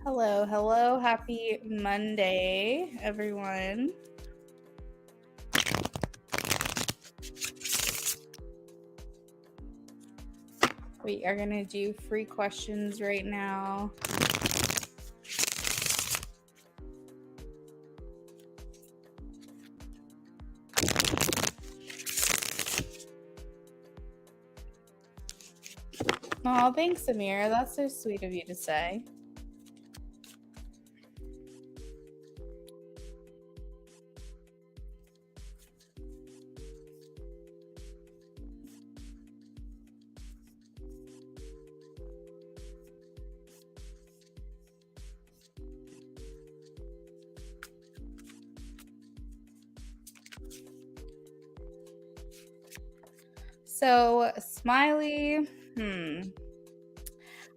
Hello, hello. Happy Monday, everyone. We are going to do free questions right now. Oh, thanks, Amira. That's so sweet of you to say. So, Smiley,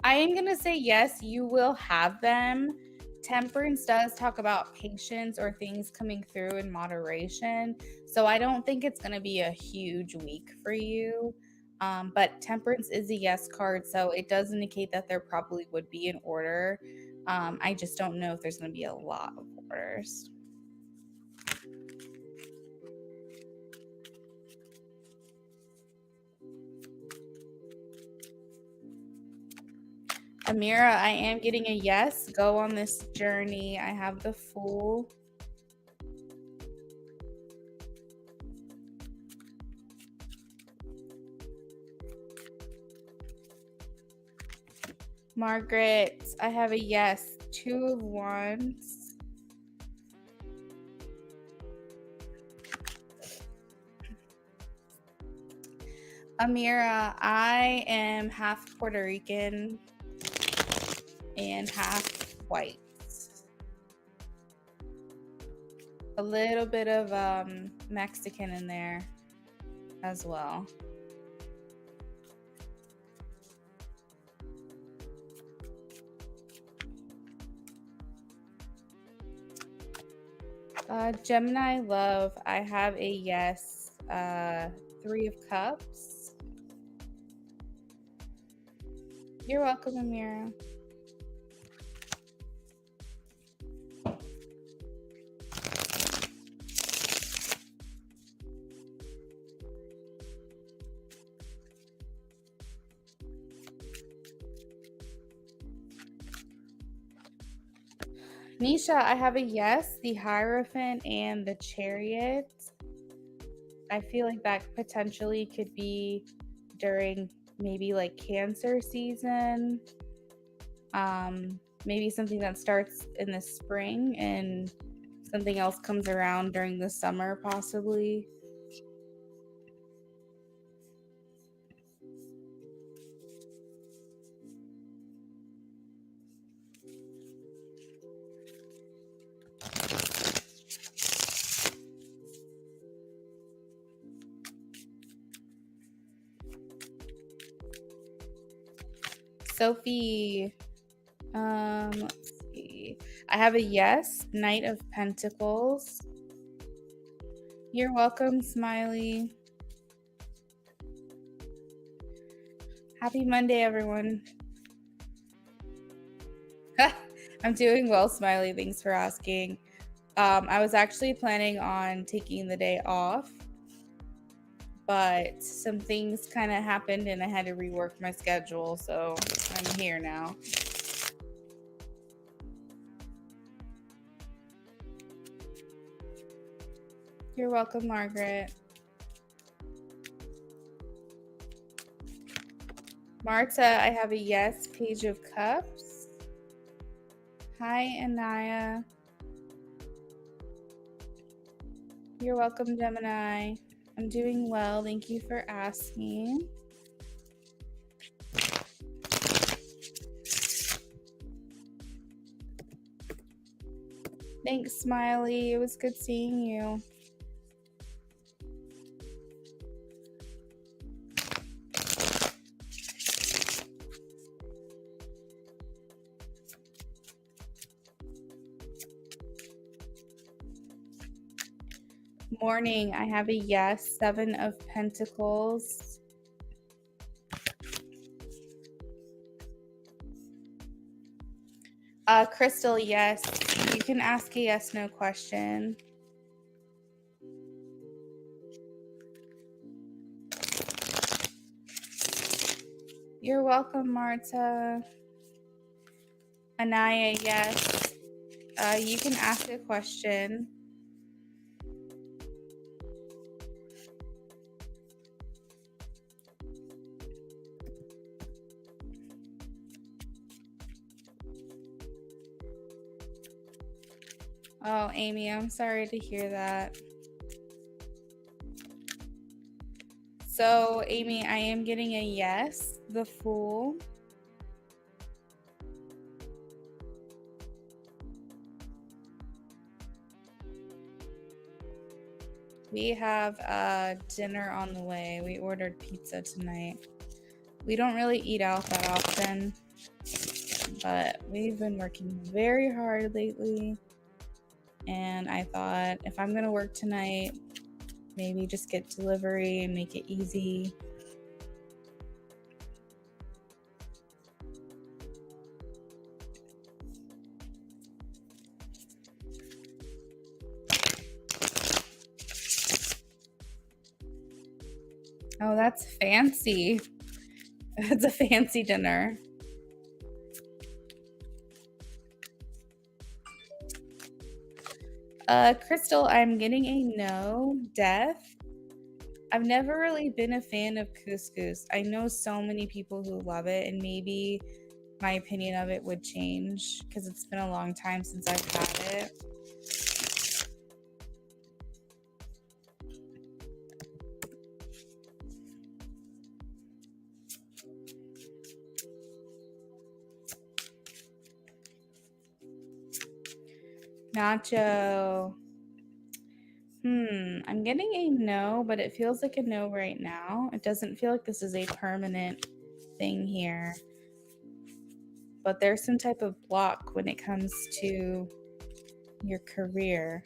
I am going to say yes, you will have them. Temperance does talk about patience or things coming through in moderation. So I don't think it's going to be a huge week for you. But temperance is a yes card. So it does indicate that there probably would be an order. I just don't know if there's going to be a lot of orders. Amira, I am getting a yes. Go on this journey. I have the Fool. Margaret, I have a yes. 2 of Wands. Amira, I am half Puerto Rican and half white. A little bit of Mexican in there as well. Gemini love, I have a yes. 3 of Cups. You're welcome, Amira. Nisha, I have a yes, the Hierophant and the Chariot. I feel like that potentially could be during maybe like Cancer season. Maybe something that starts in the spring and something else comes around during the summer, possibly. Sophie, let's see. I have a yes, Knight of Pentacles. You're welcome, Smiley. Happy Monday, everyone. I'm doing well, Smiley. Thanks for asking. I was actually planning on taking the day off, but some things kind of happened and I had to rework my schedule, so I'm here now. You're welcome, Margaret. Marta, I have a yes, Page of Cups. Hi, Anaya. You're welcome, Gemini. I'm doing well. Thank you for asking. Thanks, Smiley. It was good seeing you. Morning, I have a yes, 7 of Pentacles. Crystal, yes. You can ask a yes, no question. You're welcome, Marta. Anaya, yes. You can ask a question. Oh, Amy, I'm sorry to hear that. So, Amy, I am getting a yes, the Fool. We have dinner on the way. We ordered pizza tonight. We don't really eat out that often, but we've been working very hard lately. And I thought if I'm going to work tonight, maybe just get delivery and make it easy. Oh, that's fancy. That's a fancy dinner. Crystal, I'm getting a no. Death. I've never really been a fan of couscous. I know so many people who love it, and maybe my opinion of it would change because it's been a long time since I've had it. Nacho. I'm getting a no, but it feels like a no right now. It doesn't feel like this is a permanent thing here. But there's some type of block when it comes to your career.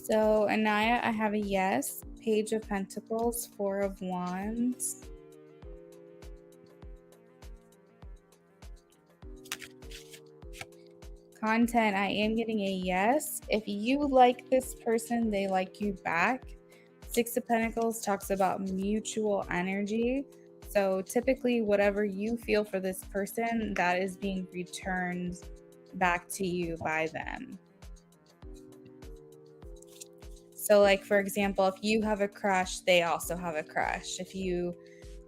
So, Anaya, I have a yes. Page of Pentacles, Four of Wands. Content, I am getting a yes. If you like this person, they like you back. Six of Pentacles talks about mutual energy. So typically, whatever you feel for this person, that is being returned back to you by them. So, like, for example, if you have a crush, they also have a crush. If you,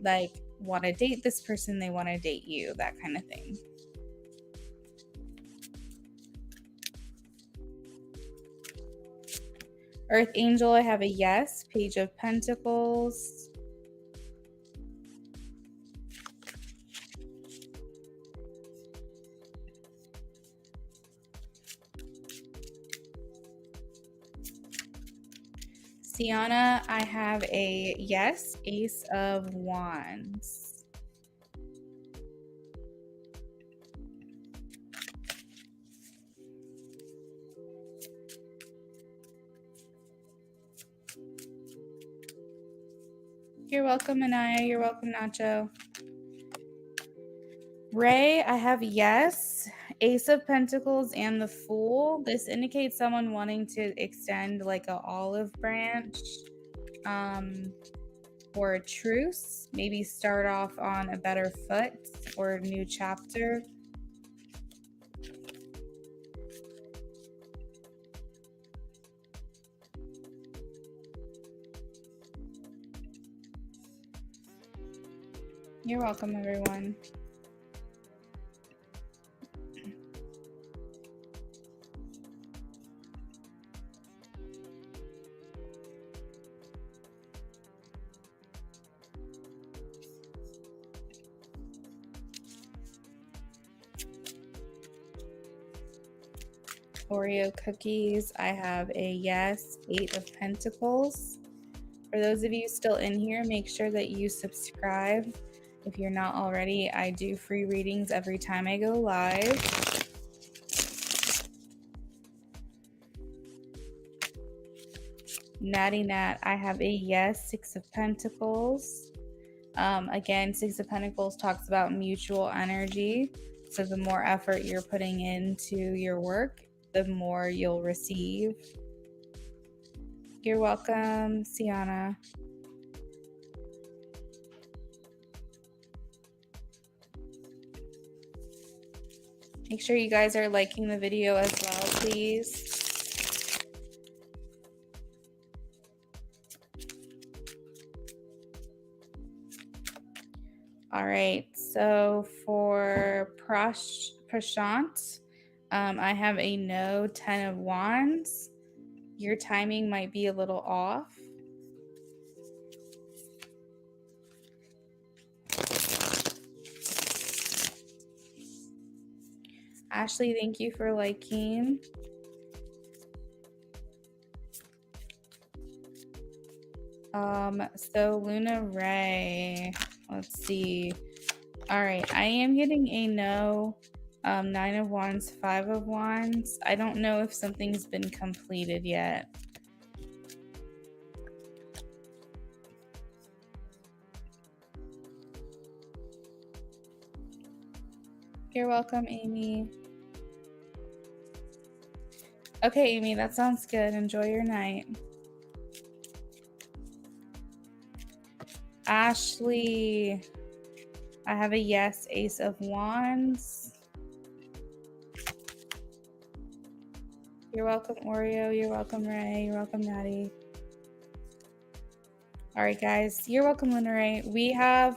like, want to date this person, they want to date you, that kind of thing. Earth Angel, I have a yes. Page of Pentacles. Sienna, I have a yes. Ace of Wands. You're welcome, Anaya. You're welcome, Nacho. Ray, I have yes. Ace of Pentacles and the Fool. This indicates someone wanting to extend like an olive branch or a truce. Maybe start off on a better foot or a new chapter. You're welcome, everyone. Oreo cookies, I have a yes. Eight of Pentacles. For those of you still in here, make sure that you subscribe. If you're not already, I do free readings every time I go live. Natty Nat, I have a yes. Six of Pentacles. Again, Six of Pentacles talks about mutual energy. So the more effort you're putting into your work, the more you'll receive. You're welcome, Sienna. Make sure you guys are liking the video as well, please. All right, so for Prashant, I have a no, 10 of Wands. Your timing might be a little off. Ashley, thank you for liking. So Luna Ray, let's see. All right, I am getting a no. 9 of Wands, 5 of Wands. I don't know if something's been completed yet. You're welcome, Amy. Okay, Amy, that sounds good. Enjoy your night. Ashley, I have a yes, Ace of Wands. You're welcome, Oreo. You're welcome, Ray. You're welcome, Natty. All right, guys. You're welcome, Luna Ray. We have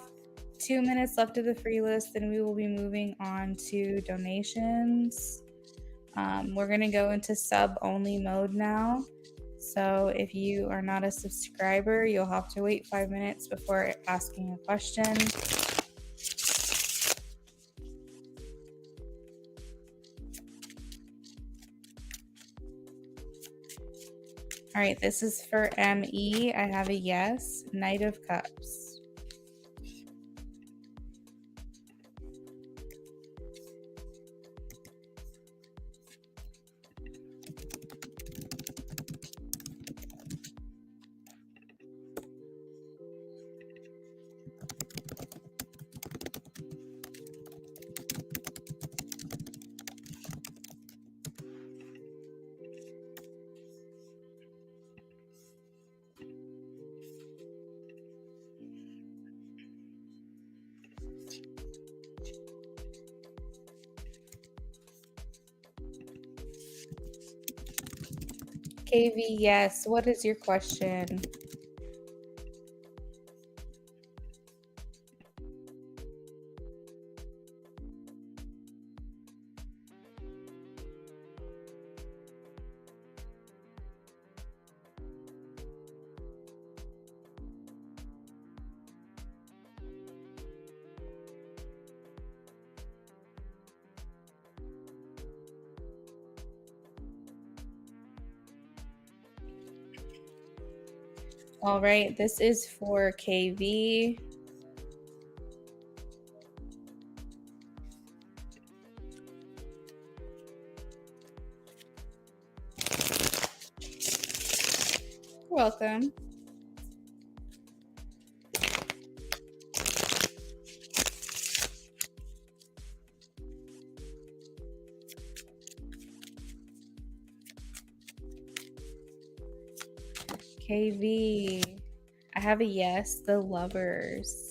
2 minutes left of the free list, and we will be moving on to donations. We're going to go into sub-only mode now. So if you are not a subscriber, you'll have to wait 5 minutes before asking a question. All right, this is for ME. I have a yes, Knight of Cups. KV, yes. What is your question? All right, this is for KV. You're welcome. KV, I have a yes, the Lovers.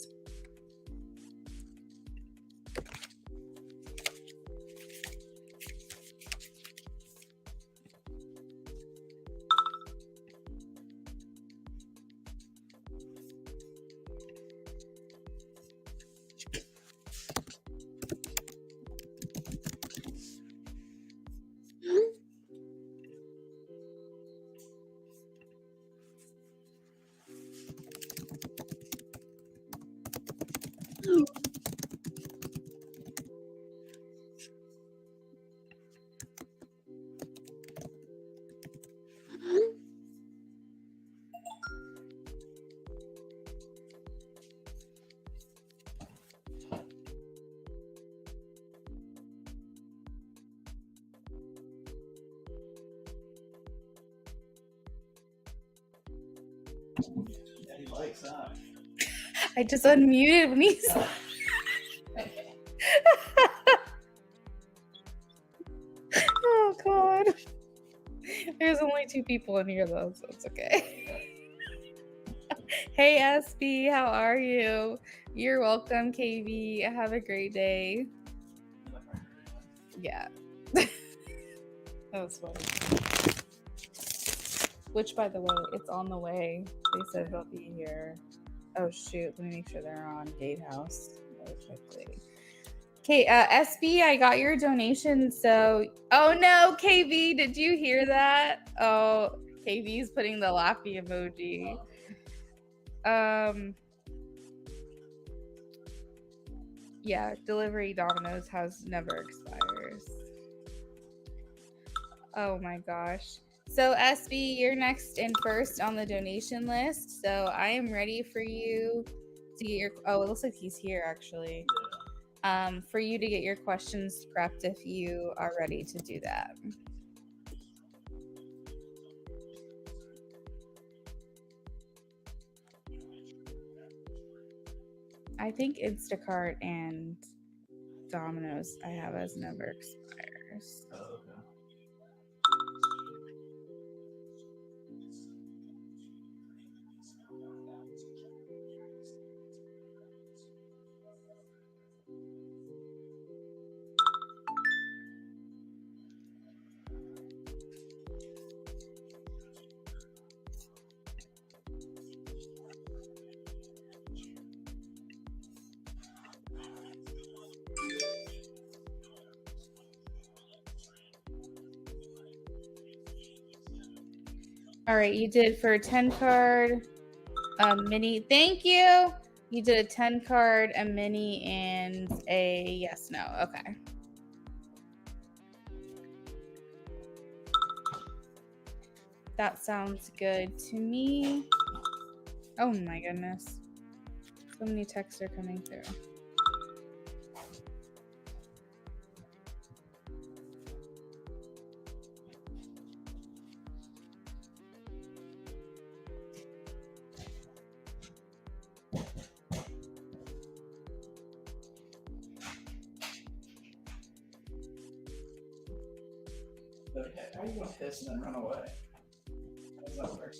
Yeah, he likes that. I just unmuted when he's. Oh God. There's only 2 people in here though, so it's okay. Hey SB, how are you? You're welcome, KB. Have a great day. Yeah. That was funny. Which, by the way, it's on the way. They said they'll be here. Oh shoot, let me make sure they're on Gatehouse really quickly. Okay, SB, I got your donation. So, oh no, KB, did you hear that? Oh, KB's putting the laughy emoji. Yeah, delivery Domino's has never expires. Oh my gosh. So SB, you're next and first on the donation list. So I am ready for you to get your. Oh, it looks like he's here actually. For you to get your questions prepped if you are ready to do that. I think Instacart and Domino's I have as never expires. Oh, okay. All right, you did for a 10 card, a mini. Thank you. You did a 10 card, a mini, and a yes, no. Okay. That sounds good to me. Oh my goodness. So many texts are coming through. How are you going to hiss and then run away? How does that work?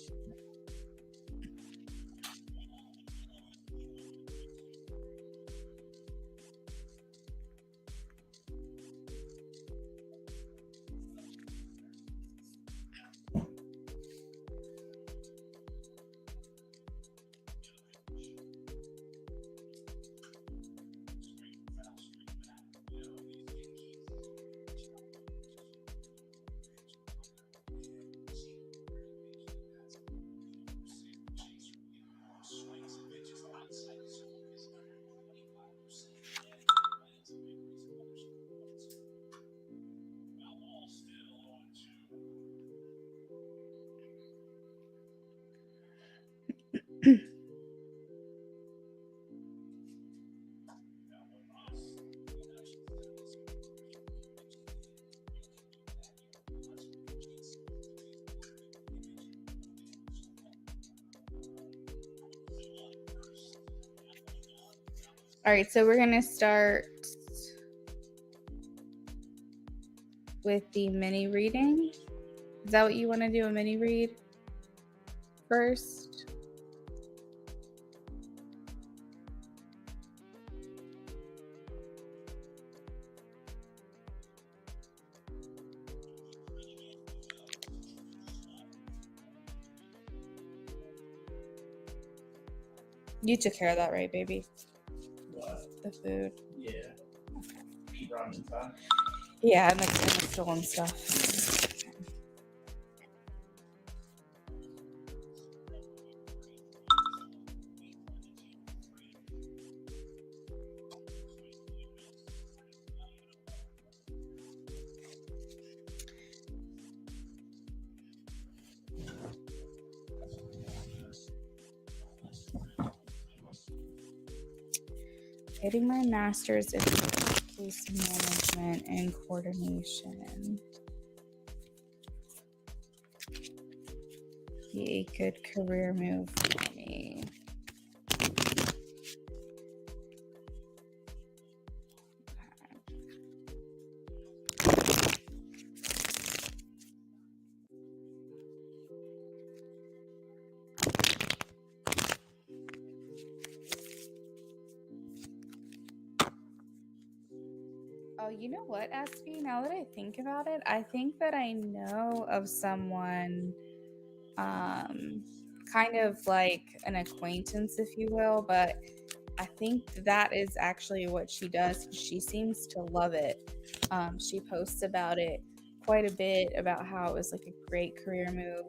All right, so we're going to start with the mini reading. Is that what you want to do, a mini read first? You took care of that, right, baby? What? The food. Yeah. You brought him inside? Yeah, next to the stolen stuff. Getting my master's in case management and coordination. be a good career move for me. Oh, you know what, SB? Now that I think about it, I think that I know of someone, um, kind of like an acquaintance, if you will, but I think that is actually what she does. She seems to love it. She posts about it quite a bit about how it was like a great career move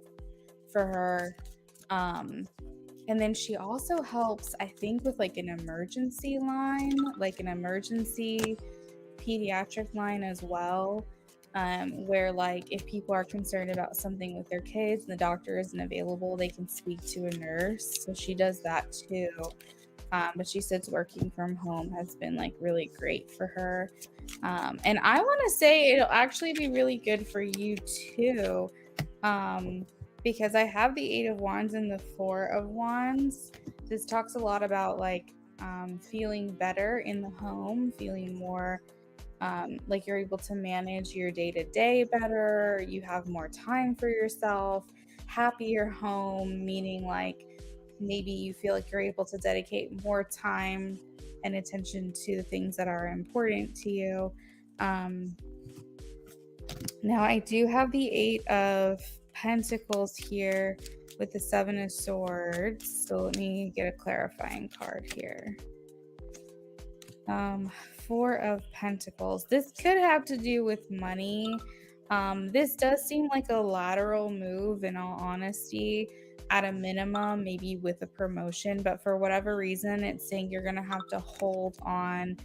for her. Um, and then she also helps, I think, with like an emergency line, like an emergency pediatric line as well, where like if people are concerned about something with their kids and the doctor isn't available, they can speak to a nurse. So she does that too. But she says working from home has been like really great for her. And I want to say it'll actually be really good for you too, um, because I have the Eight of Wands and the Four of Wands. This talks a lot about like feeling better in the home, feeling more like you're able to manage your day to day better, you have more time for yourself, happier home, meaning like maybe you feel like you're able to dedicate more time and attention to the things that are important to you. Um, Now, I do have the Eight of Pentacles here with the Seven of Swords. So let me get a clarifying card here. Four of Pentacles. This could have to do with money. This does seem like a lateral move, in all honesty, at a minimum, maybe with a promotion. But for whatever reason, it's saying you're going to have to hold on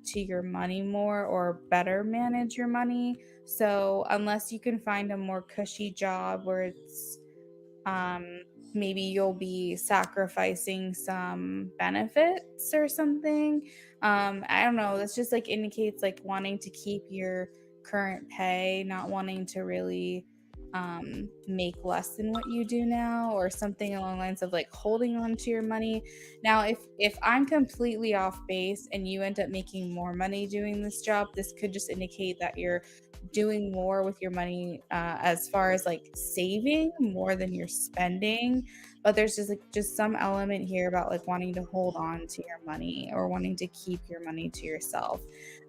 to your money more or better manage your money. So, unless you can find a more cushy job where it's um, maybe you'll be sacrificing some benefits or something. I don't know. This just like indicates like wanting to keep your current pay, not wanting to really make less than what you do now, or something along the lines of like holding on to your money. Now, if I'm completely off base and you end up making more money doing this job, this could just indicate that you're doing more with your money, as far as like saving more than you're spending. But there's just some element here about like wanting to hold on to your money or wanting to keep your money to yourself.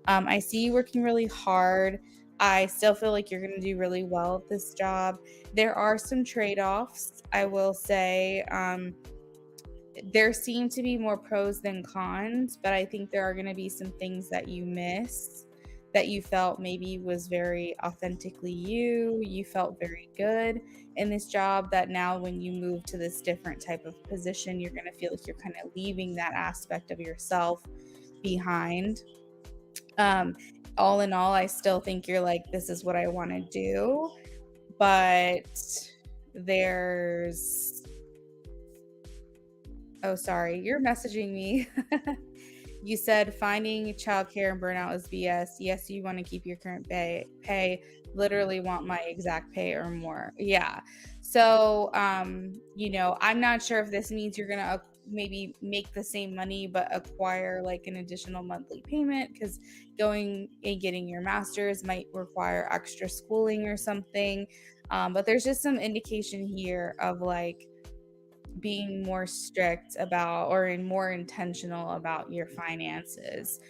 I see you working really hard. I still feel like you're going to do really well at this job. There are some trade-offs, I will say. There seem to be more pros than cons, but I think there are going to be some things that you miss that you felt maybe was very authentically you. You felt very good in this job, that now when you move to this different type of position, you're going to feel like you're kind of leaving that aspect of yourself behind. Um, all in all, I still think you're like, this is what I want to do, but there's oh, sorry, you're messaging me. You said finding childcare and burnout is BS. Yes, you want to keep your current pay. Literally want my exact pay or more. Yeah. So, I'm not sure if this means you're gonna maybe make the same money but acquire like an additional monthly payment, because going and getting your master's might require extra schooling or something. But there's just some indication here of like being more strict about or more intentional about your finances.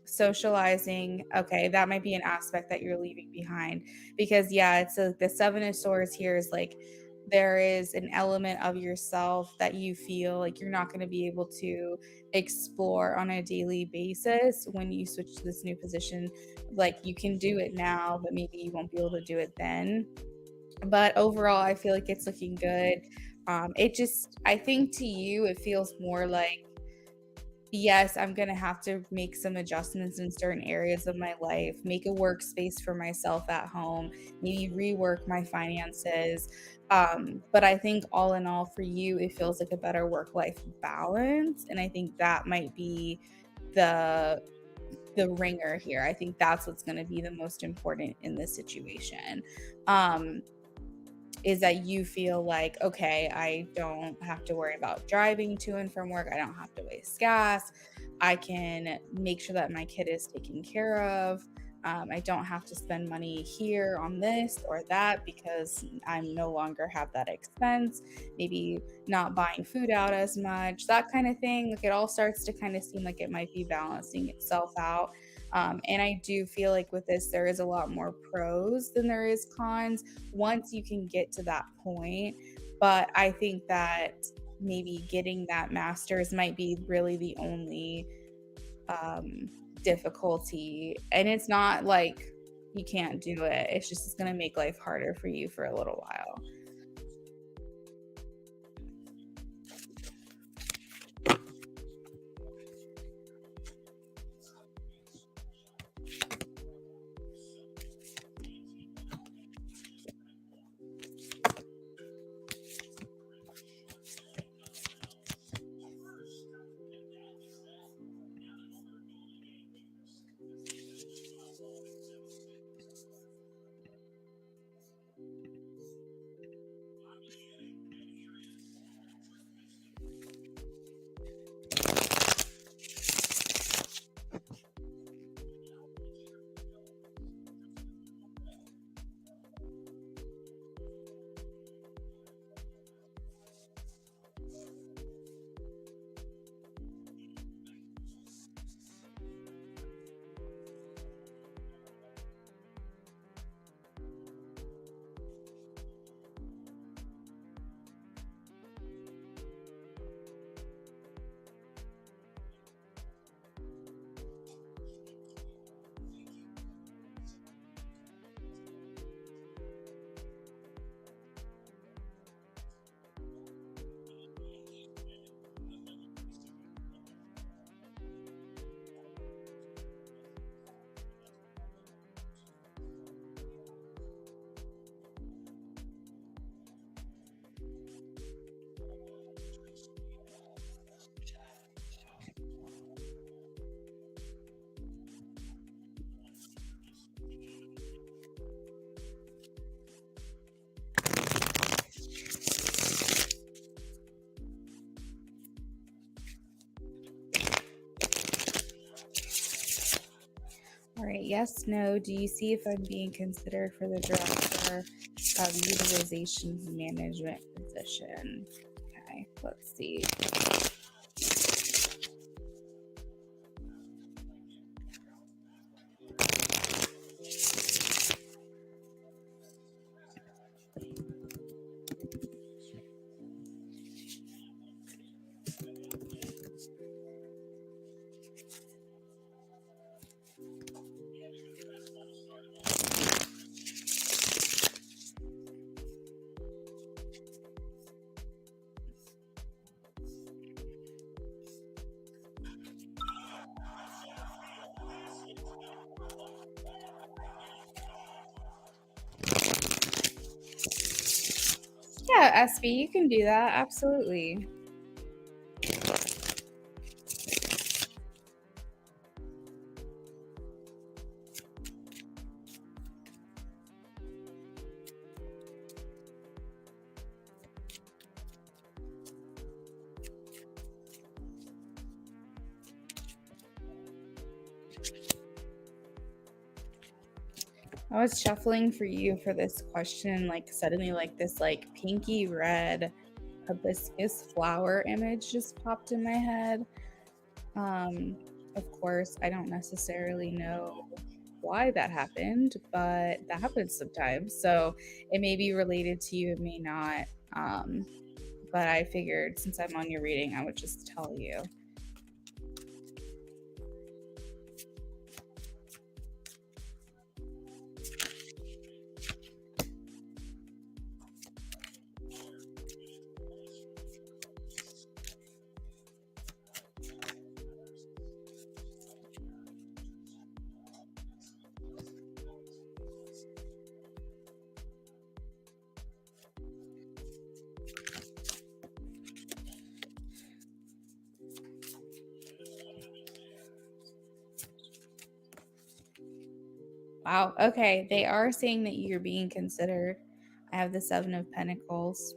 Socializing, okay, that might be an aspect that you're leaving behind, because yeah, it's the Seven of Swords here is like there is an element of yourself that you feel like you're not going to be able to explore on a daily basis when you switch to this new position. Like you can do it now, but maybe you won't be able to do it then. But overall, I feel like it's looking good. I think to you, it feels more like, yes, I'm going to have to make some adjustments in certain areas of my life, make a workspace for myself at home, maybe rework my finances. But I think all in all, for you, it feels like a better work life balance. And I think that might be the ringer here. I think that's what's going to be the most important in this situation. Um, is that you feel like, okay, I don't have to worry about driving to and from work. I don't have to waste gas. I can make sure that my kid is taken care of. I don't have to spend money here on this or that because I'm no longer have that expense. Maybe not buying food out as much, that kind of thing. Like it all starts to kind of seem like it might be balancing itself out. And I do feel like with this, there is a lot more pros than there is cons once you can get to that point. But I think that maybe getting that master's might be really the only difficulty. And it's not like you can't do it, it's just it's going to make life harder for you for a little while. All right, yes, no. Do you see if I'm being considered for the director of utilization management position? Okay, let's see. Yeah, SB, you can do that. Absolutely. I was shuffling for you for this question, like suddenly like this like pinky red hibiscus flower image just popped in my head. Of course, I don't necessarily know why that happened, but that happens sometimes. So it may be related to you, it may not. But I figured since I'm on your reading, I would just tell you. Wow. Okay. They are saying that you're being considered. I have the Seven of Pentacles.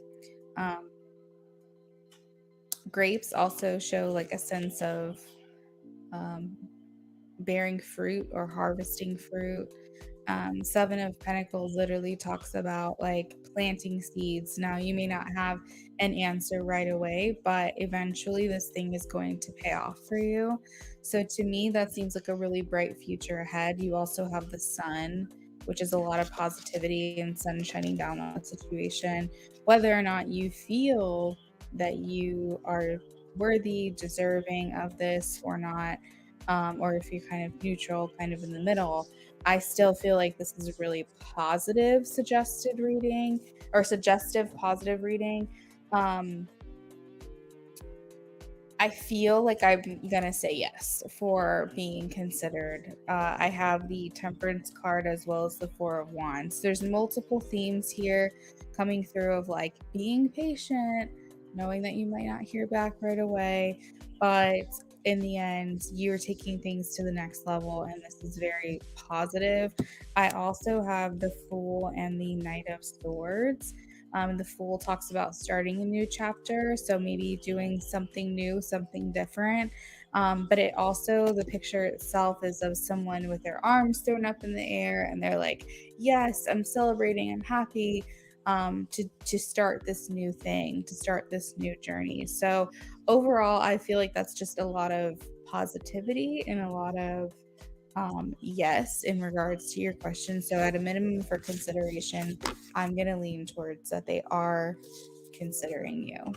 Um, Grapes also show like a sense of um, bearing fruit or harvesting fruit. Seven of Pentacles literally talks about like planting seeds. Now, you may not have an answer right away, but eventually this thing is going to pay off for you. So, to me, that seems like a really bright future ahead. You also have the sun, which is a lot of positivity and sun shining down on the situation. Whether or not you feel that you are worthy, deserving of this or not, or if you're kind of neutral, kind of in the middle, I still feel like this is a really positive suggested reading or suggestive positive reading. Um, I feel like I'm gonna say yes for being considered. I have the Temperance card as well as the Four of Wands. There's multiple themes here coming through of like being patient, knowing that you might not hear back right away, but in the end, you're taking things to the next level, and this is very positive. I also have the Fool and the Knight of Swords. The Fool talks about starting a new chapter, so maybe doing something new, something different. But it also, the picture itself is of someone with their arms thrown up in the air, and they're like, "Yes, I'm celebrating. I'm happy to start this new thing, to start this new journey." So overall, I feel like that's just a lot of positivity and a lot of yes, in regards to your question. So, at a minimum for consideration, I'm going to lean towards that they are considering you.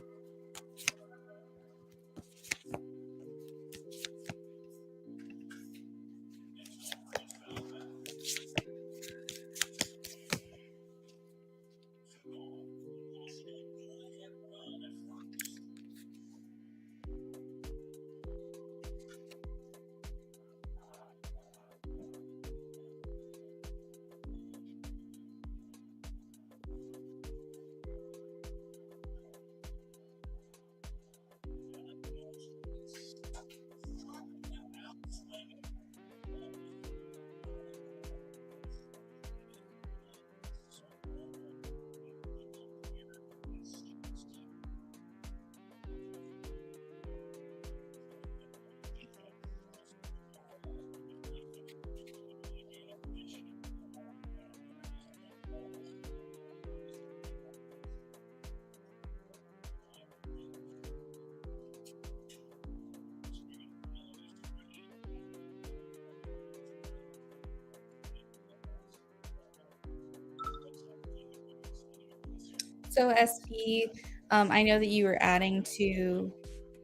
So, SP, I know that you were adding to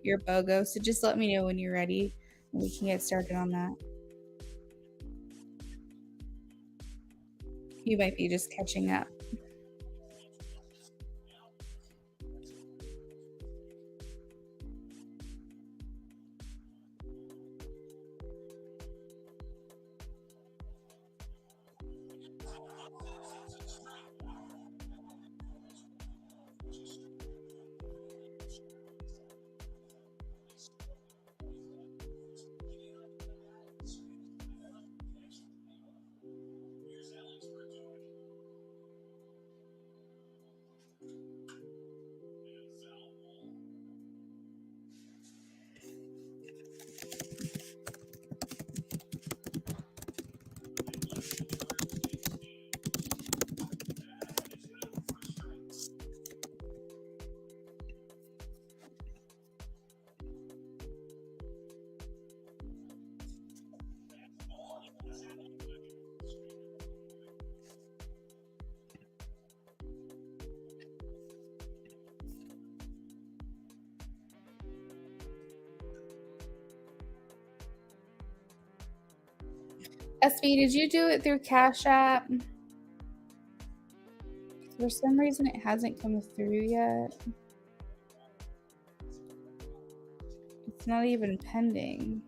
your BOGO, so just let me know when you're ready and we can get started on that. You might be just catching up. SV, did you do it through Cash App? For some reason, it hasn't come through yet. It's not even pending.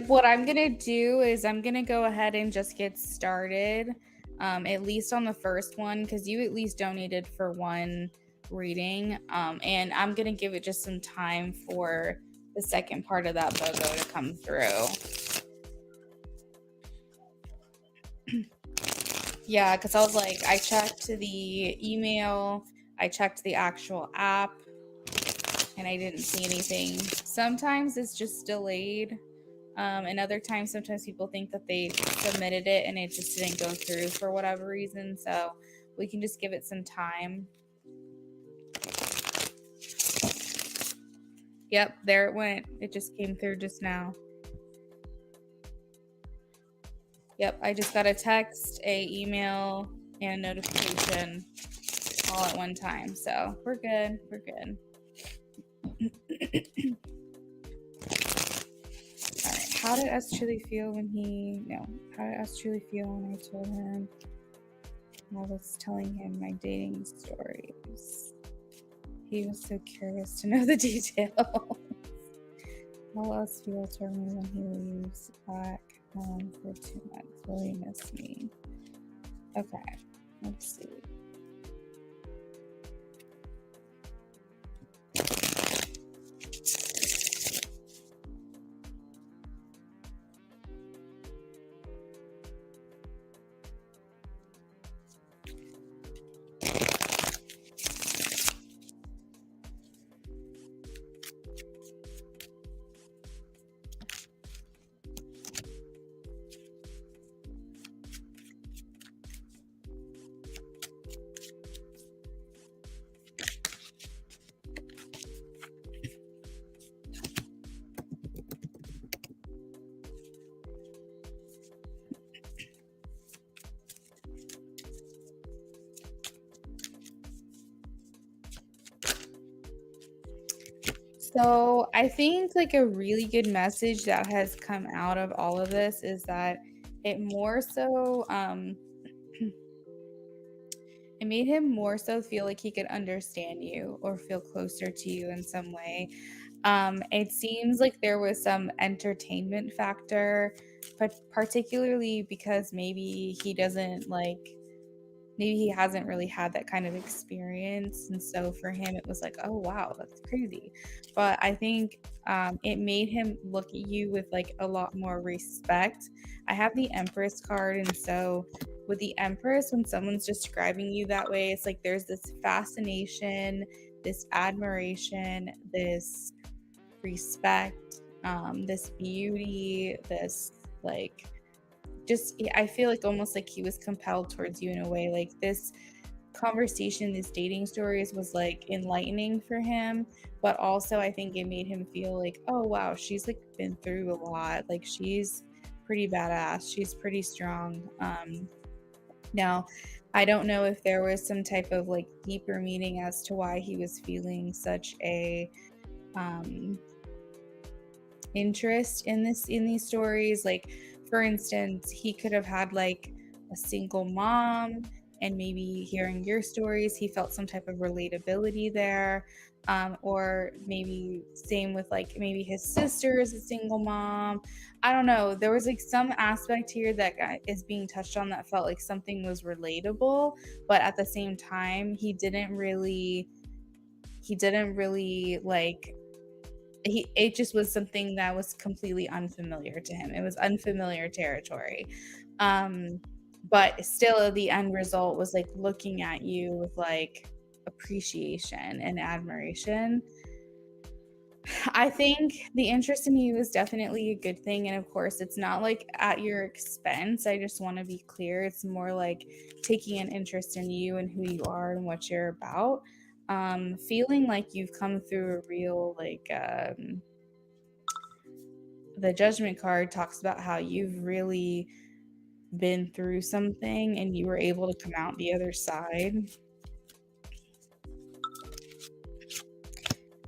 What I'm gonna do is I'm gonna go ahead and just get started, at least on the first one, because you at least donated for one reading, and I'm gonna give it just some time for the second part of that BOGO to come through. Yeah, because I was like, I checked the email, I checked the actual app, and I didn't see anything. Sometimes it's just delayed. And other times, sometimes people think that they submitted it and it just didn't go through for whatever reason. So we can just give it some time. Yep, there it went. It just came through just now. Yep, I just got a text, a email, and a notification all at one time. So we're good. We're good. All right. How did S truly feel when how did S truly feel when I told him I was telling him my dating stories? He was so curious to know the details. How else feel told me when he leaves back home for 2 months? Will he miss me? Okay, let's see. So I think like a really good message that has come out of all of this is that it more so it made him more so feel like he could understand you or feel closer to you in some way. It seems like there was some entertainment factor, but particularly because maybe he doesn't maybe he hasn't really had that kind of experience. And so for him, it was like, oh, wow, that's crazy. But I think it made him look at you with like a lot more respect. I have the Empress card. And so with the Empress, when someone's describing you that way, it's like there's this fascination, this admiration, this respect, this beauty, this like just I feel like almost like he was compelled towards you in a way. Like this conversation, these dating stories was like enlightening for him, but also I think it made him feel like, oh wow, she's like been through a lot. Like she's pretty badass. She's pretty strong. Now, I don't know if there was some type of like deeper meaning as to why he was feeling such a um interest in these stories. Like for instance, he could have had like a single mom, and maybe hearing your stories he felt some type of relatability there. Or maybe same with like maybe his sister is a single mom. I don't know, there was like some aspect here that is being touched on that felt like something was relatable, but at the same time he didn't really like it just was something that was completely unfamiliar to him. It was unfamiliar territory. Um, but still the end result was like looking at you with like appreciation and admiration. I think the interest in you is definitely a good thing. And of course, it's not like at your expense. I just want to be clear. It's more like taking an interest in you and who you are and what you're about. Feeling like you've come through a real, like, the judgment card talks about how you've really been through something and you were able to come out the other side.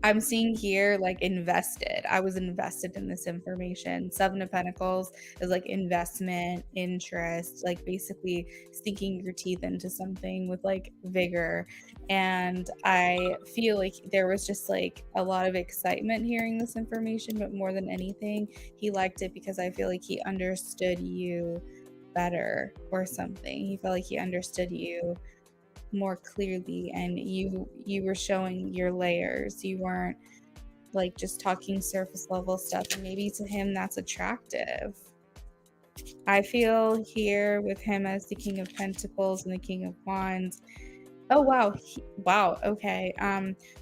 I'm seeing here like invested. I was invested in this information. Seven of Pentacles is like investment, interest, like basically sinking your teeth into something with like vigor. And I feel like there was just like a lot of excitement hearing this information, but more than anything, he liked it because I feel like he understood you better or something. He felt like he understood you more clearly, and you were showing your layers. You weren't like just talking surface level stuff, and maybe to him that's attractive. I feel here with him as the King of Pentacles and the King of Wands. Oh wow. Wow, okay.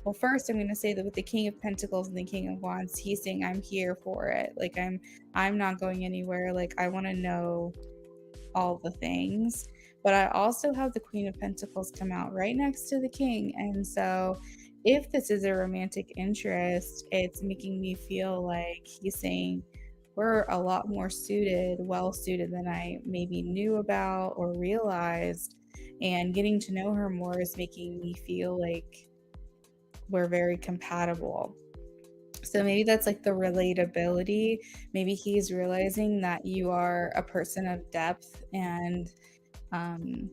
Well, first I'm going to say that with the King of Pentacles and the King of Wands, he's saying I'm here for it. Like I'm not going anywhere. Like I want to know all the things. But I also have the Queen of Pentacles come out right next to the King. And so if this is a romantic interest, it's making me feel like he's saying we're a lot more well suited than I maybe knew about or realized. And getting to know her more is making me feel like we're very compatible. So maybe that's like the relatability. Maybe he's realizing that you are a person of depth, and um,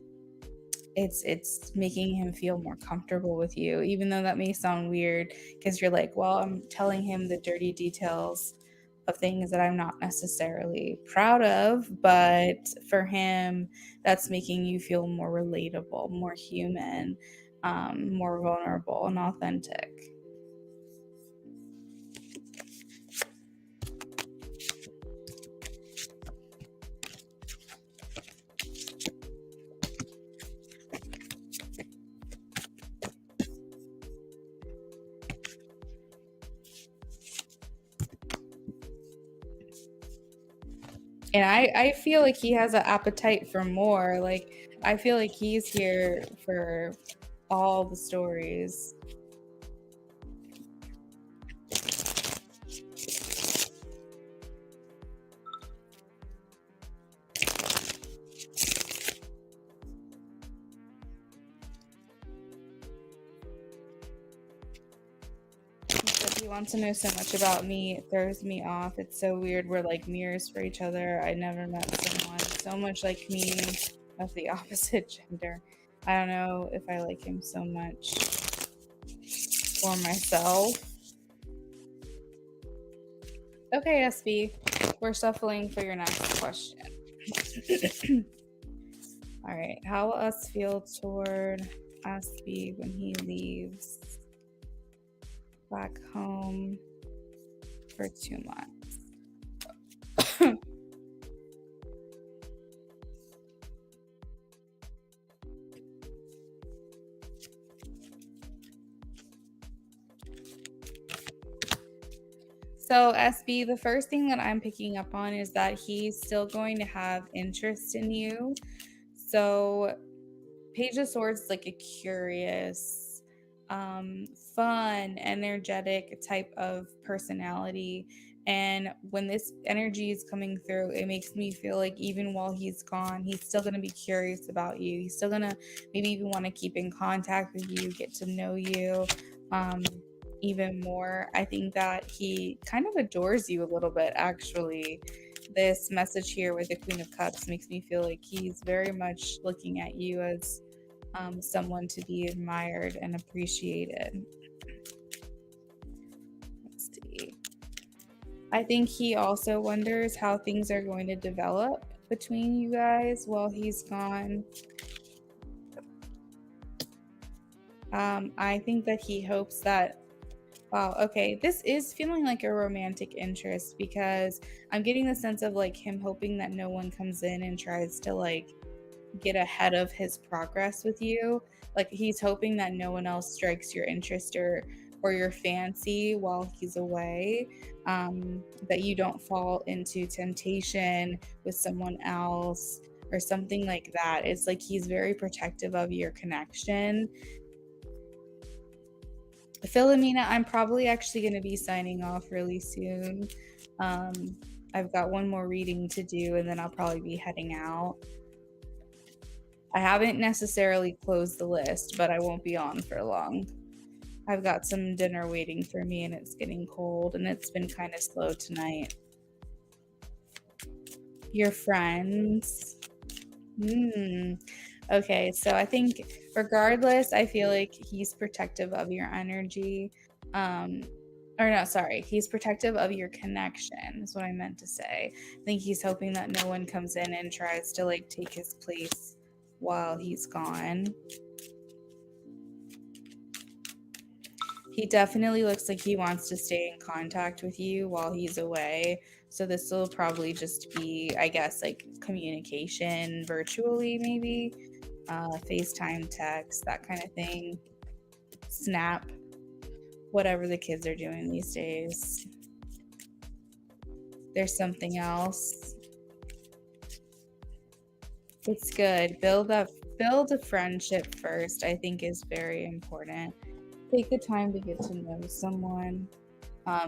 it's making him feel more comfortable with you, even though that may sound weird because you're like, well, I'm telling him the dirty details of things that I'm not necessarily proud of, but for him, that's making you feel more relatable, more human, more vulnerable and authentic. And I feel like he has an appetite for more. Like I feel like he's here for all the stories. He wants to know so much about me. It throws me off. It's so weird. We're like mirrors for each other. I never met someone so much like me of the opposite gender. I don't know if I like him so much for myself. Okay, SB, we're shuffling for your next question. All right, how will us feel toward SB when he leaves back home for 2 months? So, SB, the first thing that I'm picking up on is that he's still going to have interest in you. So, Page of Swords is like a curious, fun, energetic type of personality. And when this energy is coming through, it makes me feel like even while he's gone, he's still going to be curious about you. He's still going to maybe even want to keep in contact with you, get to know you even more. I think that he kind of adores you a little bit, actually. This message here with the Queen of Cups makes me feel like he's very much looking at you as someone to be admired and appreciated. Let's see. I think he also wonders how things are going to develop between you guys while he's gone. I think that he hopes that, wow, okay, this is feeling like a romantic interest because I'm getting the sense of like him hoping that no one comes in and tries to like get ahead of his progress with you. Like he's hoping that no one else strikes your interest or your fancy while he's away, that you don't fall into temptation with someone else or something like that. It's like he's very protective of your connection. Philomena, I'm probably actually going to be signing off really soon. I've got one more reading to do and then I'll probably be heading out. I haven't necessarily closed the list, but I won't be on for long. I've got some dinner waiting for me and it's getting cold and it's been kind of slow tonight. Your friends. Okay, so I think regardless, I feel like he's protective of your energy. Or no, sorry, he's protective of your connection, is what I meant to say. I think he's hoping that no one comes in and tries to like take his place while he's gone. He definitely looks like he wants to stay in contact with you while he's away. So this will probably just be, I guess, like communication virtually, maybe. FaceTime, text, that kind of thing. Snap, whatever the kids are doing these days. There's something else. It's good. Build a friendship first, I think is very important. Take the time to get to know someone.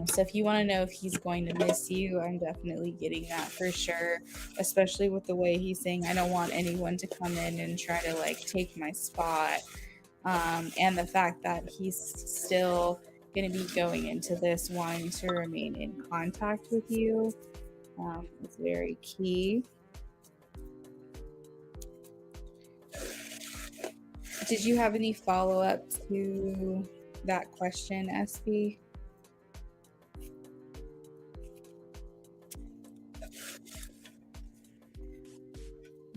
So if you want to know if he's going to miss you, I'm definitely getting that for sure, especially with the way he's saying, I don't want anyone to come in and try to like take my spot. And the fact that he's still going to be going into this wanting to remain in contact with you is very key. Did you have any follow-up to that question, SB?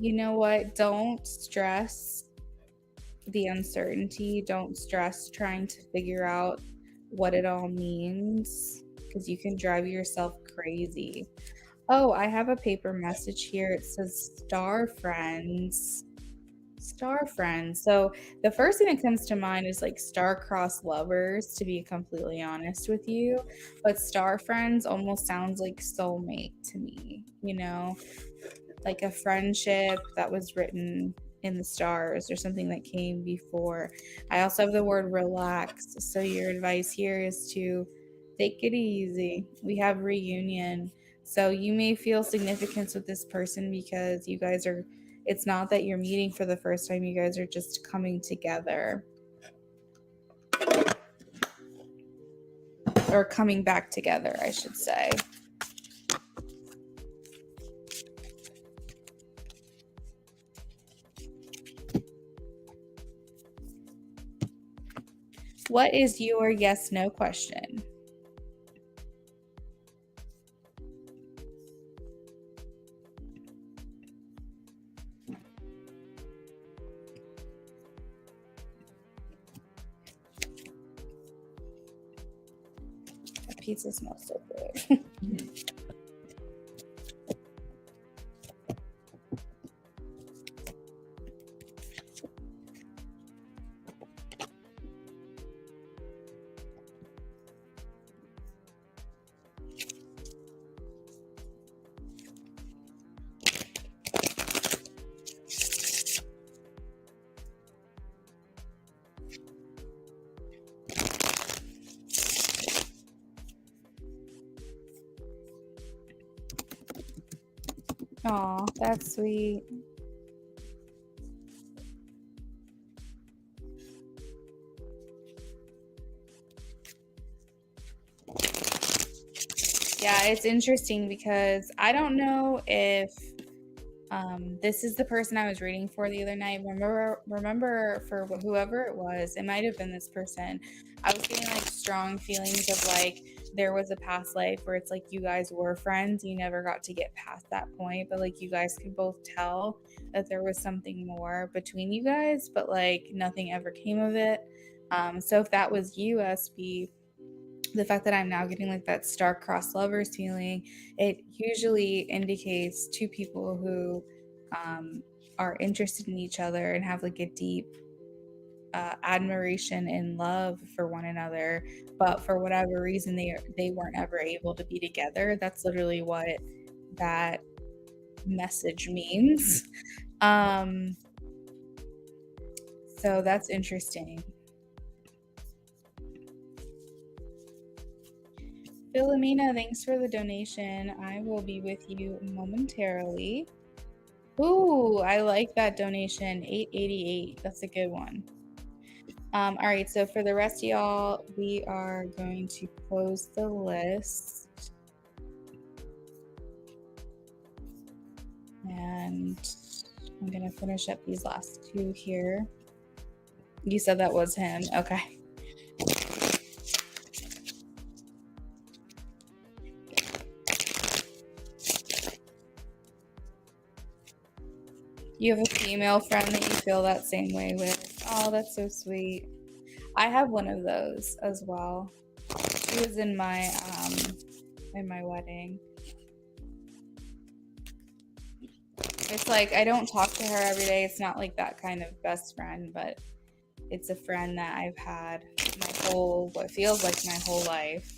You know what? Don't stress the uncertainty. Don't stress trying to figure out what it all means because you can drive yourself crazy. Oh, I have a paper message here. It says star friends. Star friends. So the first thing that comes to mind is like star-crossed lovers, to be completely honest with you. But star friends almost sounds like soulmate to me, you know? Like a friendship that was written in the stars or something that came before. I also have the word relax. So your advice here is to take it easy. We have reunion. So you may feel significance with this person because you guys are, it's not that you're meeting for the first time, you guys are just coming together. Or coming back together, I should say. What is your yes, no question? That pizza smells so good. Aw, that's sweet. Yeah, it's interesting because I don't know if this is the person I was reading for the other night. Remember for whoever it was, it might have been this person. I was getting like strong feelings of like there was a past life where it's like you guys were friends, you never got to get past that point, but like you guys could both tell that there was something more between you guys, but like nothing ever came of it. So if that was you, SB, the fact that I'm now getting like that star-crossed lovers feeling, it usually indicates two people who are interested in each other and have like a deep admiration and love for one another, but for whatever reason they weren't ever able to be together. That's literally what that message means. So that's interesting. Philomena, thanks for the donation. I will be with you momentarily. Ooh, I like that donation. 888. That's a good one. All right, so for the rest of y'all, we are going to close the list. And I'm going to finish up these last two here. You said that was him. Okay. You have a female friend that you feel that same way with. Oh, that's so sweet. I have one of those as well. She was in my wedding. It's like I don't talk to her every day. It's not like that kind of best friend, but it's a friend that I've had what feels like my whole life.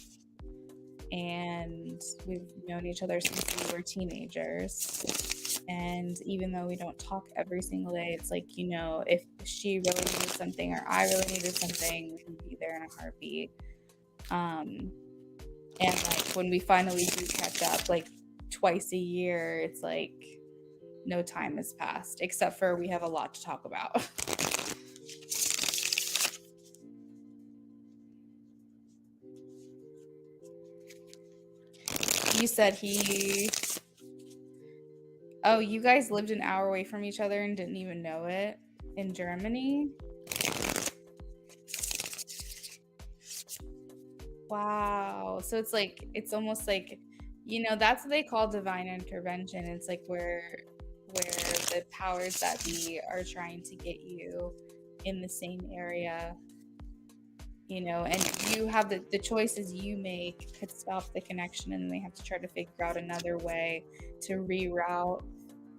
And we've known each other since we were teenagers. And even though we don't talk every single day, it's like, you know, if she really needed something or I really needed something, we would be there in a heartbeat. And like when we finally do catch up, like twice a year, it's like no time has passed, except for we have a lot to talk about. You said oh, you guys lived an hour away from each other and didn't even know it in Germany? Wow. So it's almost like, you know, that's what they call divine intervention. It's like where the powers that be are trying to get you in the same area, you know, and you have the choices you make could stop the connection, and they have to try to figure out another way to reroute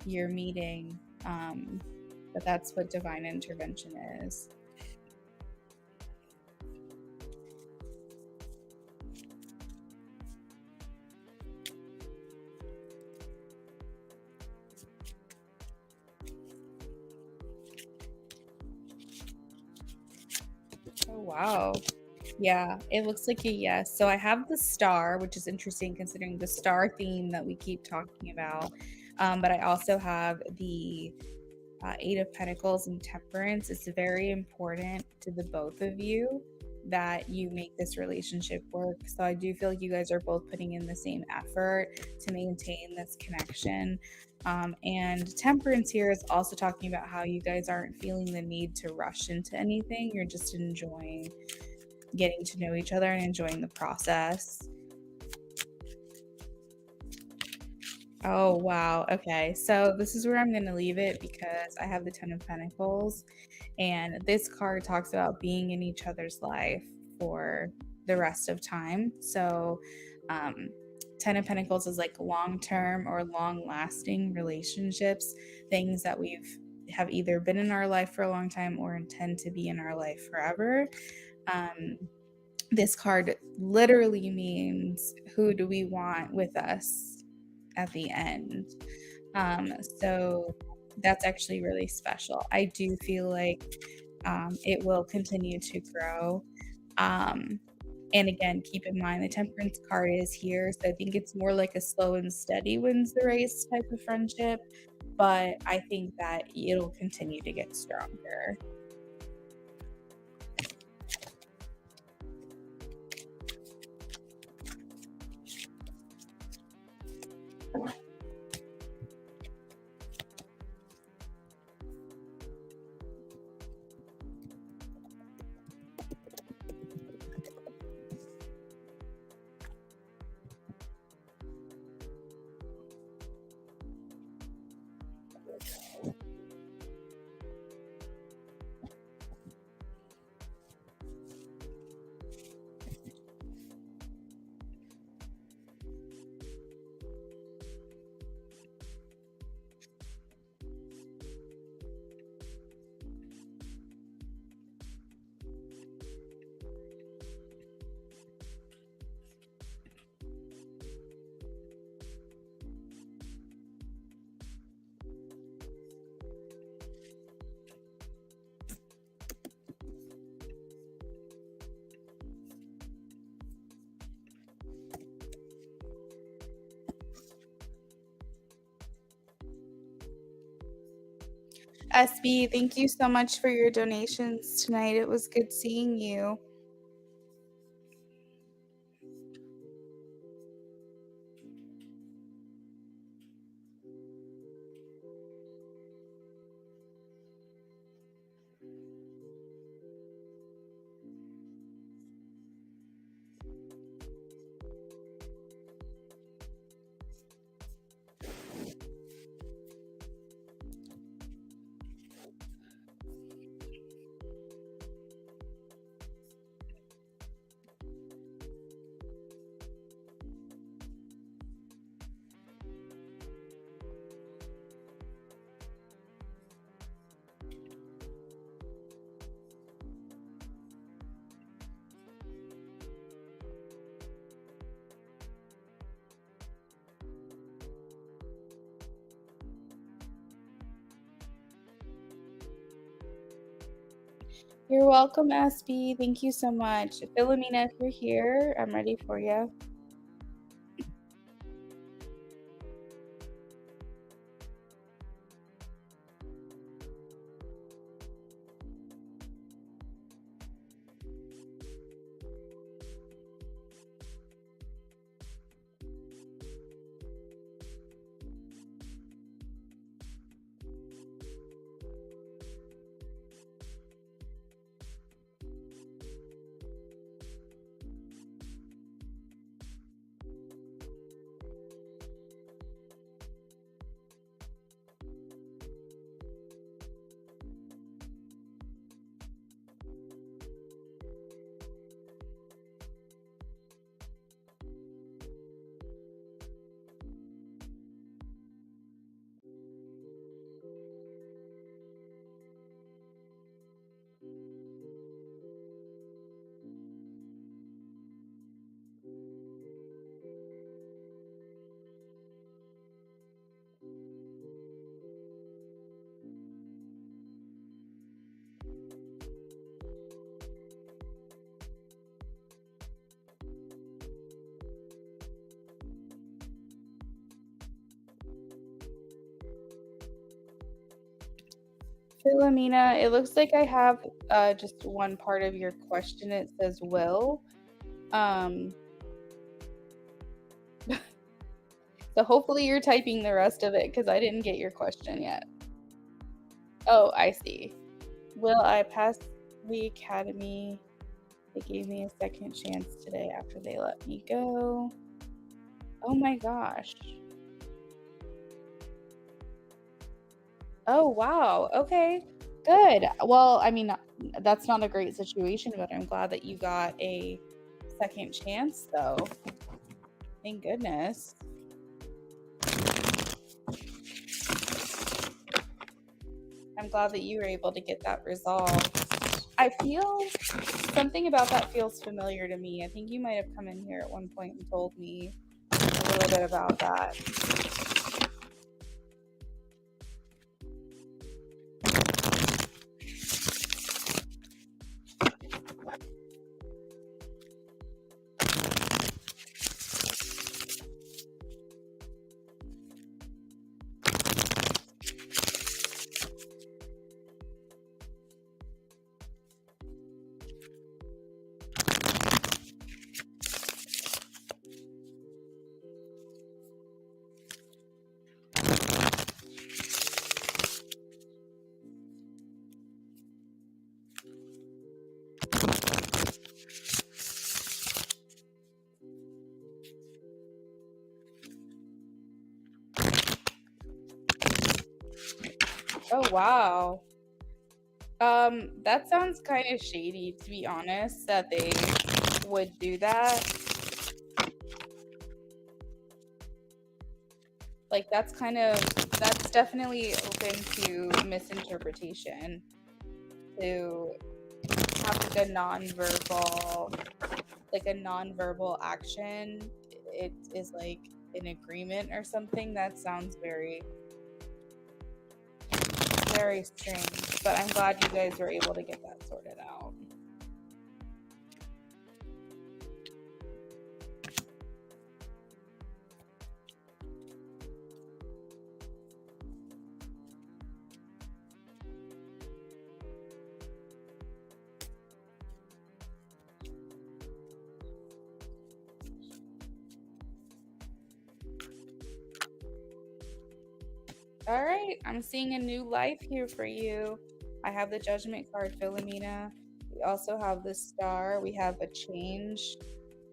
your meeting. But that's what divine intervention is. Oh, wow. Yeah, it looks like a yes. So I have the star, which is interesting considering the star theme that we keep talking about. But I also have the Eight of Pentacles and Temperance. It's very important to the both of you that you make this relationship work. So I do feel like you guys are both putting in the same effort to maintain this connection. And Temperance here is also talking about how you guys aren't feeling the need to rush into anything. You're just enjoying getting to know each other and enjoying the process. Oh, wow. Okay. So this is where I'm going to leave it because I have the Ten of Pentacles. And this card talks about being in each other's life for the rest of time. So, Ten of Pentacles is like long-term or long-lasting relationships, things that have either been in our life for a long time or intend to be in our life forever. This card literally means who do we want with us at the end. So that's actually really special. I do feel like it will continue to grow. And again, keep in mind the temperance card is here. So I think it's more like a slow and steady wins the race type of friendship. But I think that it'll continue to get stronger. SB, thank you so much for your donations tonight. It was good seeing you. You're welcome, SB. Thank you so much. Philomena, if you're here, I'm ready for you. Philomena, it looks like I have just one part of your question. It says will. So hopefully you're typing the rest of it because I didn't get your question yet. Oh, I see. Will I pass the academy? They gave me a second chance today after they let me go. Oh my gosh. Oh, wow. Okay. Good. Well, I mean, that's not a great situation, but I'm glad that you got a second chance, though. Thank goodness. I'm glad that you were able to get that resolved. I feel something about that feels familiar to me. I think you might have come in here at one point and told me a little bit about that. Oh, wow. That sounds kind of shady, to be honest, that they would do that. Like, that's definitely open to misinterpretation. To have a nonverbal action, it is like an agreement or something. That sounds very, very strange. But I'm glad you guys were able to get that sorted out. All right, I'm seeing a new life here for you. I have the Judgment card, Philomena. We also have the Star. We have a change.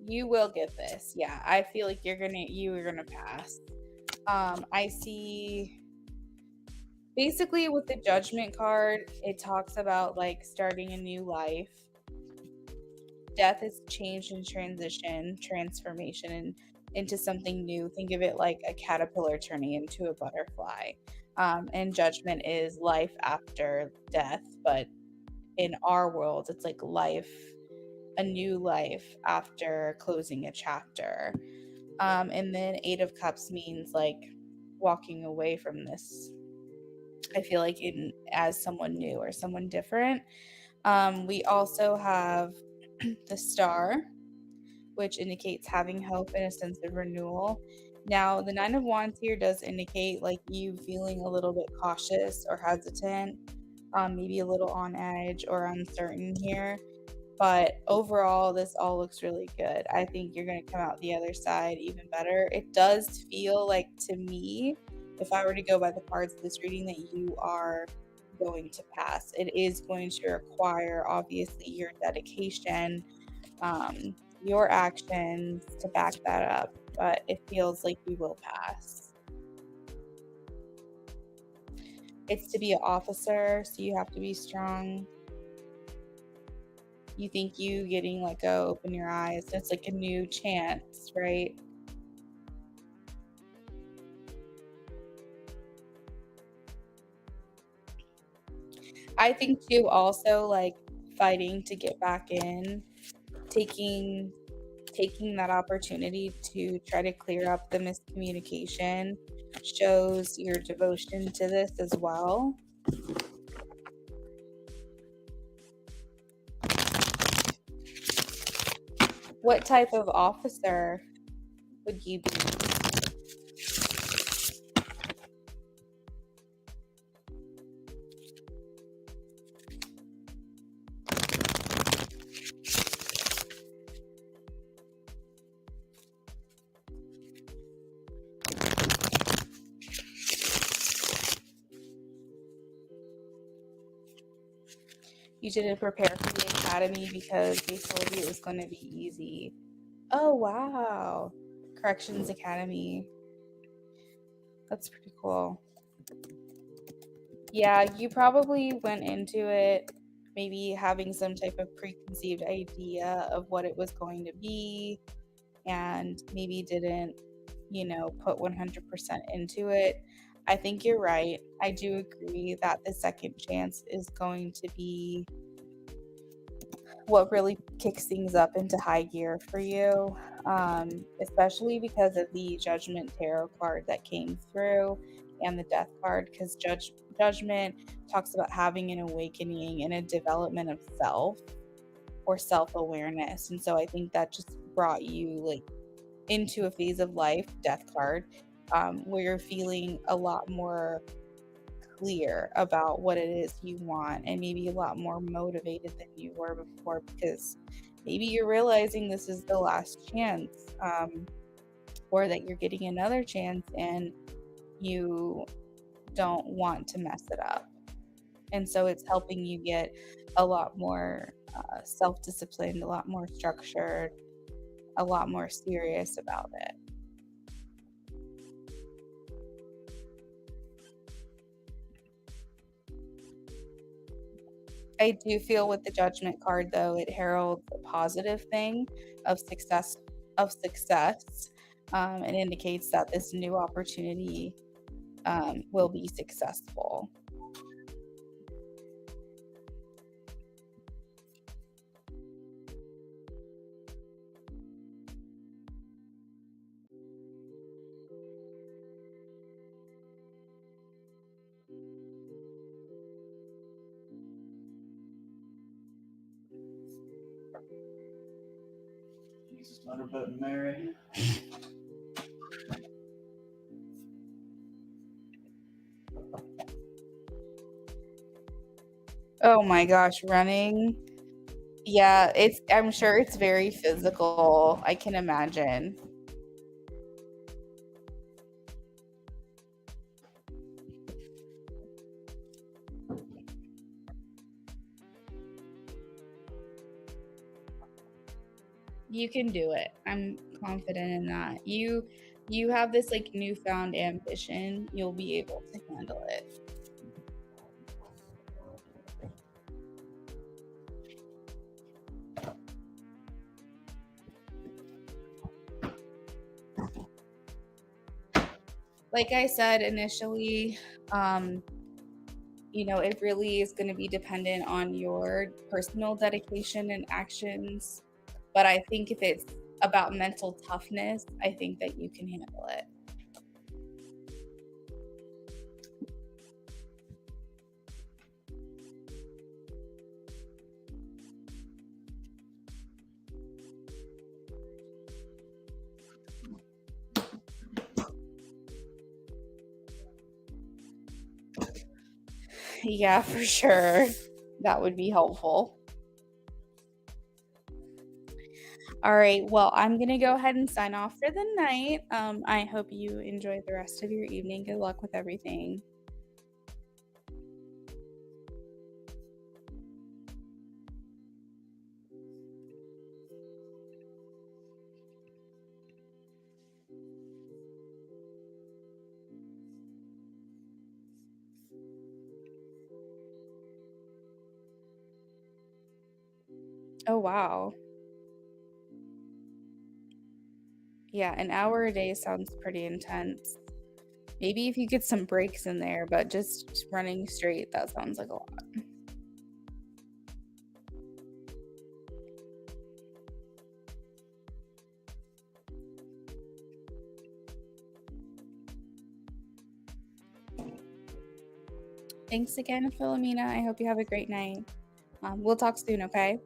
You will get this. Yeah, I feel like you are gonna pass. I see. Basically, with the Judgment card, it talks about like starting a new life. Death is change and transition, transformation, and into something new. Think of it like a caterpillar turning into a butterfly. And judgment is life after death, but in our world, it's like life, a new life after closing a chapter. And then Eight of Cups means like walking away from this. I feel like as someone new or someone different. We also have the Star, which indicates having hope and a sense of renewal. Now, the Nine of Wands here does indicate like you feeling a little bit cautious or hesitant, maybe a little on edge or uncertain here. But overall, this all looks really good. I think you're going to come out the other side even better. It does feel like, to me, if I were to go by the cards of this reading, that you are going to pass. It is going to require, obviously, your dedication, your actions to back that up, but it feels like you will pass. It's to be an officer, so you have to be strong. You think you getting let go, open your eyes. It's like a new chance, right? I think too, also like fighting to get back in, taking that opportunity to try to clear up the miscommunication shows your devotion to this as well. What type of officer would you be? You didn't prepare for the academy because they told you it was going to be easy. Oh, wow. Corrections Academy. That's pretty cool. Yeah, you probably went into it maybe having some type of preconceived idea of what it was going to be and maybe didn't, put 100% into it. I think you're right. I do agree that the second chance is going to be what really kicks things up into high gear for you, especially because of the Judgment Tarot card that came through and the Death card, because Judgment talks about having an awakening and a development of self or self-awareness. And so I think that just brought you like into a phase of life, Death card, where you're feeling a lot more clear about what it is you want and maybe a lot more motivated than you were before, because maybe you're realizing this is the last chance, or that you're getting another chance and you don't want to mess it up. And so it's helping you get a lot more self-disciplined, a lot more structured, a lot more serious about it. I do feel with the judgment card though, it heralds a positive thing of success. It indicates that this new opportunity will be successful. Jesus, Motorboat and Mary. Oh my gosh, running. Yeah, I'm sure it's very physical. I can imagine. You can do it. I'm confident in that. You have this like newfound ambition. You'll be able to handle it. Like I said initially, it really is going to be dependent on your personal dedication and actions. But I think if it's about mental toughness, I think that you can handle it. Yeah, for sure. That would be helpful. All right. Well, I'm going to go ahead and sign off for the night. I hope you enjoy the rest of your evening. Good luck with everything. Oh, wow. Yeah, an hour a day sounds pretty intense. Maybe if you get some breaks in there, but just running straight, that sounds like a lot. Thanks again, Philomena. I hope you have a great night. We'll talk soon, okay?